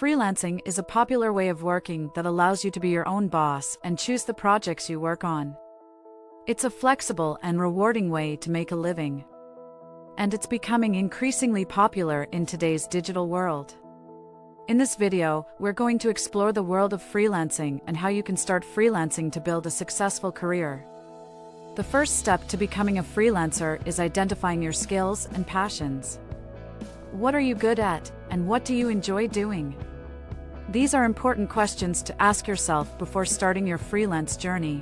Freelancing is a popular way of working that allows you to be your own boss and choose the projects you work on. It's a flexible and rewarding way to make a living. And it's becoming increasingly popular in today's digital world. In this video, we're going to explore the world of freelancing and how you can start freelancing to build a successful career. The first step to becoming a freelancer is identifying your skills and passions. What are you good at, and what do you enjoy doing? These are important questions to ask yourself before starting your freelance journey.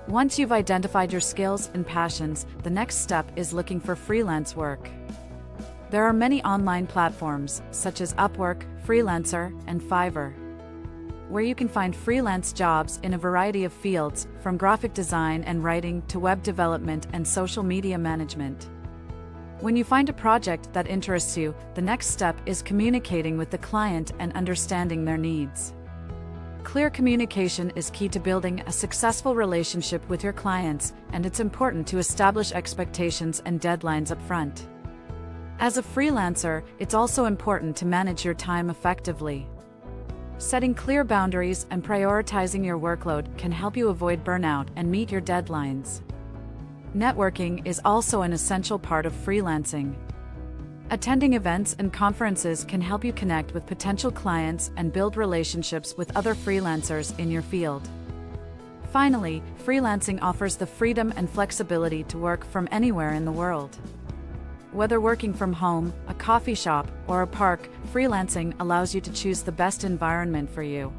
Once you've identified your skills and passions, the next step is looking for freelance work. There are many online platforms, such as Upwork, Freelancer, and Fiverr, where you can find freelance jobs in a variety of fields, from graphic design and writing to web development and social media management. When you find a project that interests you, the next step is communicating with the client and understanding their needs. Clear communication is key to building a successful relationship with your clients, and it's important to establish expectations and deadlines up front. As a freelancer, it's also important to manage your time effectively. Setting clear boundaries and prioritizing your workload can help you avoid burnout and meet your deadlines. Networking is also an essential part of freelancing. Attending events and conferences can help you connect with potential clients and build relationships with other freelancers in your field. Finally, freelancing offers the freedom and flexibility to work from anywhere in the world. Whether working from home, a coffee shop, or a park, freelancing allows you to choose the best environment for you.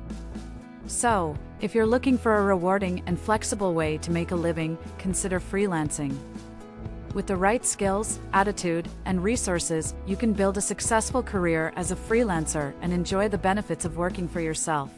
So, if you're looking for a rewarding and flexible way to make a living, consider freelancing. With the right skills, attitude, and resources, you can build a successful career as a freelancer and enjoy the benefits of working for yourself.